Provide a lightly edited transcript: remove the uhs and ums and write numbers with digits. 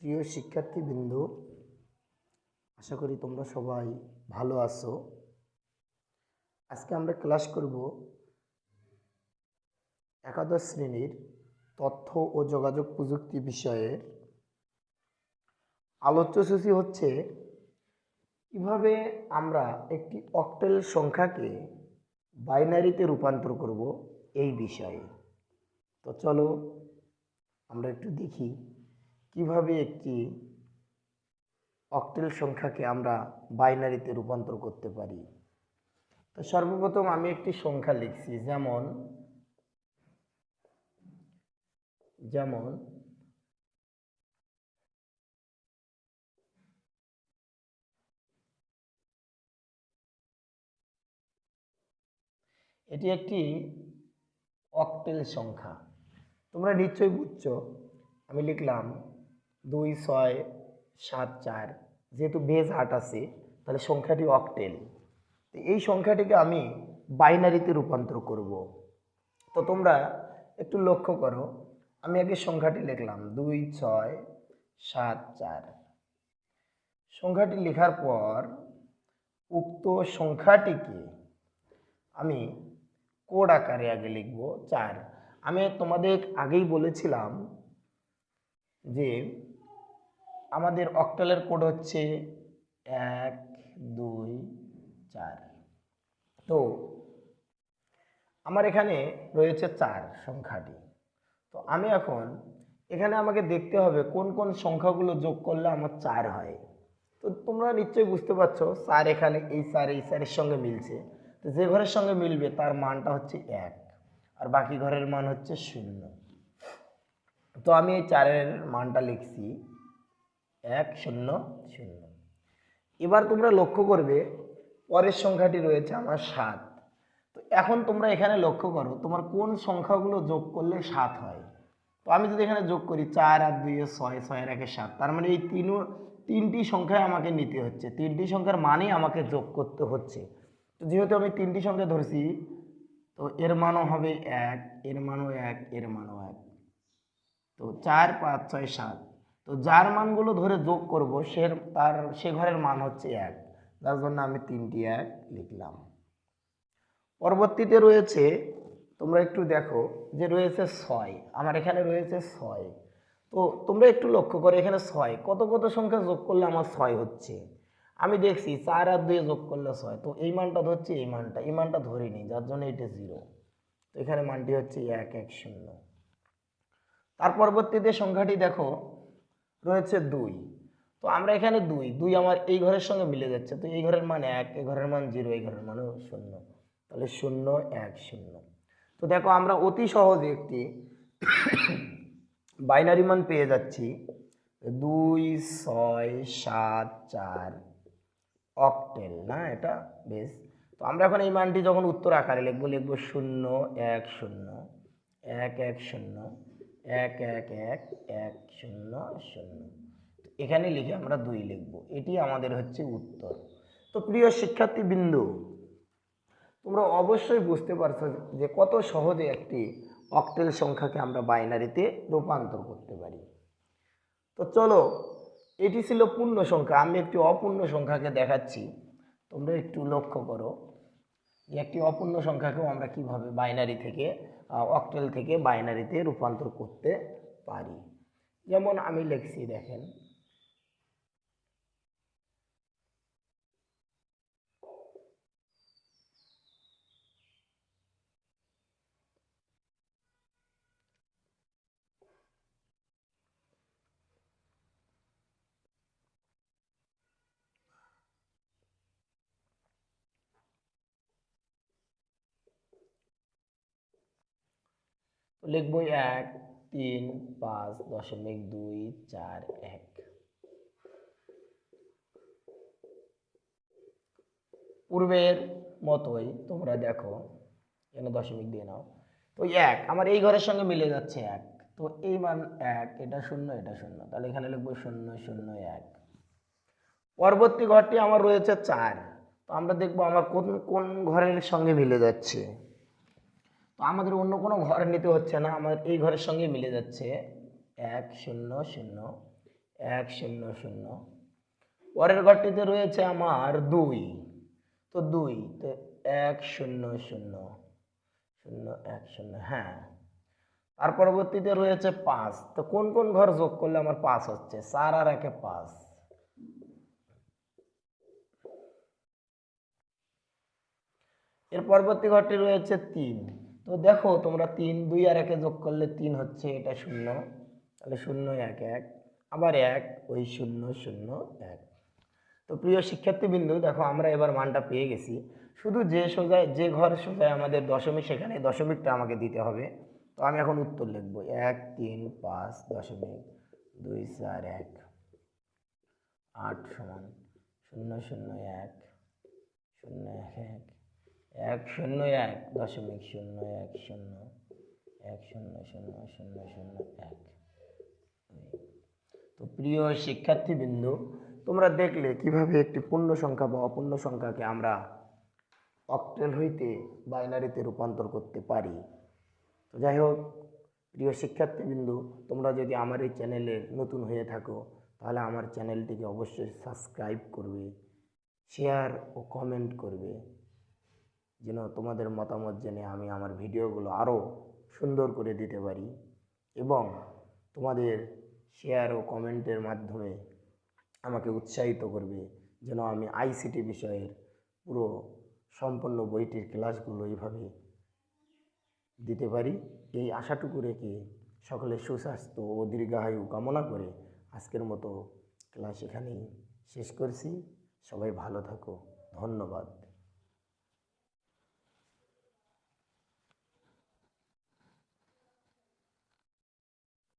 প্রিয় শিক্ষার্থীবৃন্দ, আশা করি তোমরা সবাই ভালো আছো। আজকে আমরা ক্লাস করব একাদশ শ্রেণীর তথ্য ও যোগাযোগ প্রযুক্তি বিষয়ের। আলোচ্যসূচি হচ্ছে কিভাবে আমরা একটি অক্টাল সংখ্যাকে বাইনারিতে রূপান্তর করব এই বিষয়ে। তো চলো আমরা একটু দেখি কিভাবে একটি অক্টাল সংখ্যাকে আমরা বাইনারিতে রূপান্তর করতে পারি। তো সর্বপ্রথম আমি একটি সংখ্যা লিখছি, যেমন যেমন এটি একটি অক্টাল সংখ্যা। তোমরা নিশ্চয়ই বুঝছো, আমি লিখলাম 2674। যেহেতু বেজ 8 আছে, তাহলে সংখ্যাটি অক্টাল। তো এই সংখ্যাটিকে আমি বাইনারিতে রূপান্তর করব। তো তোমরা একটু লক্ষ্য করো, আমি আগে সংখ্যাটি লিখলাম 2674। সংখ্যাটি লেখার পর উক্ত সংখ্যাটিকে আমি কোড আকারে আগে লিখব 4। আমি তোমাদের আগেই বলেছিলাম যে আমাদের অক্টালের কোড হচ্ছে 1 2 4। তো আমার এখানে রয়েছে 4 সংখ্যাটি। তো আমি এখন এখানে আমাকে দেখতে হবে কোন কোন সংখ্যাগুলো যোগ করলে আমার 4 হয়। তো তোমরা নিশ্চয়ই বুঝতে পারছো, 4 এখানে এই 4 সঙ্গে মিলছে। তো যে ঘরের সঙ্গে মিলবে তার মানটা হচ্ছে 1, আর বাকি ঘরের মান হচ্ছে 0। তো আমি এই 4-এর মানটা লিখছি 1 0 0। এবার তোমরা লক্ষ্য করবে পরের সংখ্যাটি রয়েছে আমার 7। তো এখন তোমরা এখানে লক্ষ্য করো তোমার কোন সংখ্যাগুলো যোগ করলে 7 হয়। তো আমি যদি এখানে যোগ করি 4 আর 2 6, 6 আর 1 7, তার মানে এই তিনটি সংখ্যায় আমাকে নিতে হচ্ছে, তিনটি সংখ্যার মানেই আমাকে যোগ করতে হচ্ছে। তো যেহেতু আমি তিনটি সংখ্যা ধরছি, তো এর মানও হবে 1, এর মানও 1, এর মানও 1। তো 4 5 6 7। তো যার মানগুলো ধরে যোগ করব সে ঘরের মান হচ্ছে 1, যার জন্য আমি 3টি 1 লিখলাম। পরবর্তীতে রয়েছে, তোমরা একটু দেখো যে রয়েছে 6। আমার এখানে রয়েছে 6। তো তোমরা একটু লক্ষ্য করো এখানে 6 কত কত সংখ্যা যোগ করলে আমার 6 হচ্ছে। আমি দেখছি 4 আর 2 যোগ করলে 6। তো এই মানটা ধরছি, এই মানটা ধরিনি, যার জন্য এটা 0। তো এখানে মানটি হচ্ছে 1 1 0। তার পরবর্তীতে সংখ্যাটি দেখো রয়েছে 2। তো আমরা এখানে 2 আমার এই ঘরের সঙ্গে মিলে যাচ্ছে। তো এই ঘরের মান 1, এই ঘরের মান 0, এই ঘরের মানও 0। তাহলে 0 1 0। তো দেখো আমরা অতি সহজে একটি বাইনারি মান পেয়ে যাচ্ছি 2 6 7 4 অক্টেল না, এটা বেশ। তো আমরা এখন এই মানটি যখন উত্তর আকারে লিখবো 0 1 0 1 1 0 1 1 1 1 0 0। এখানে লিখে আমরা 2 লিখব, এটি আমাদের হচ্ছে উত্তর। তো প্রিয় শিক্ষার্থীবৃন্দ, তোমরা অবশ্যই বুঝতে পারছো যে কত সহজে একটি অক্টেল সংখ্যাকে আমরা বাইনারিতে রূপান্তর করতে পারি। তো চলো, এটি ছিল পূর্ণ সংখ্যা। আমি একটি অপূর্ণ সংখ্যাকে দেখাচ্ছি, তোমরা একটু লক্ষ্য করো যে একটি অপূর্ণ সংখ্যাকেও আমরা কিভাবে বাইনারি থেকে অক্টেল থেকে বাইনারিতে রূপান্তর করতে পারি। যেমন আমি লিখছি, দেখেন লিখবো 1 3 5 .2 4 1। পূর্বের মতোই তোমরা দেখো এখানে দশমিক দিয়ে নাও। তো 1 আমার এই ঘরের সঙ্গে মিলে যাচ্ছে 1। তো এই মান 1, এটা 0, এটা 0, তাহলে এখানে লিখবো 0 0 1। পরবর্তী ঘরটি আমার রয়েছে 4। তো আমরা দেখবো আমার কোন কোন ঘরের সঙ্গে মিলে যাচ্ছে। তো আমাদের অন্য কোনো ঘর নিতে হচ্ছে না, আমার এই ঘরের সঙ্গে মিলে যাচ্ছে 1 0 0 1 0 0। পরের ঘরটিতে রয়েছে আমার 2, তো 2 তো 1 0 0 0 1 0, হ্যাঁ। তার পরবর্তীতে রয়েছে 5, তো কোন কোন ঘর যোগ করলে আমার 5 হচ্ছে? 4 আর 1 5। এর পরবর্তী ঘরটি রয়েছে 3, তো দেখো তোমরা 3 2 আর 1 যোগ করলে 3 হচ্ছে, এটা 0, তাহলে 0 1 1, আবার 1, ওই 0 0 1। তো প্রিয় শিক্ষার্থীবৃন্দ, দেখো আমরা এবার মানটা পেয়ে গেছি। শুধু যে ঘর সোজায় আমাদের দশমিক, সেখানে দশমিকটা আমাকে দিতে হবে। তো আমি এখন উত্তর লিখবো 1 3 5 দশমিক 2 4 1 8 সমান 0 0 1 0 1 1 0 1 দশমিক 0 1 0 1 0 0 0 0 1। তো প্রিয় শিক্ষার্থীবৃন্দ, তোমরা দেখলে কিভাবে একটি পূর্ণ সংখ্যা বা অপূর্ণ সংখ্যাকে আমরা অক্টেল হইতে বাইনারিতে রূপান্তর করতে পারি। তো যাই হোক, প্রিয় শিক্ষার্থীবৃন্দ, তোমরা যদি আমার এই চ্যানেলে নতুন হয়ে থাকো, তাহলে আমার চ্যানেলটিকে অবশ্যই সাবস্ক্রাইব করবে, শেয়ার ও কমেন্ট করবে, যেন তোমাদের মতামত জেনে আমি আমার ভিডিওগুলো আরও সুন্দর করে দিতে পারি। এবং তোমাদের শেয়ার ও কমেন্টের মাধ্যমে আমাকে উৎসাহিত করবে, যেন আমি আইসিটি বিষয়ের পুরো সম্পূর্ণ বইটির ক্লাসগুলো এইভাবে দিতে পারি। এই আশাটুকু রেখে সকলের সুস্বাস্থ্য ও দীর্ঘায়ু কামনা করে আজকের মতো ক্লাস এখানেই শেষ করছি। সবাই ভালো থাকো, ধন্যবাদ।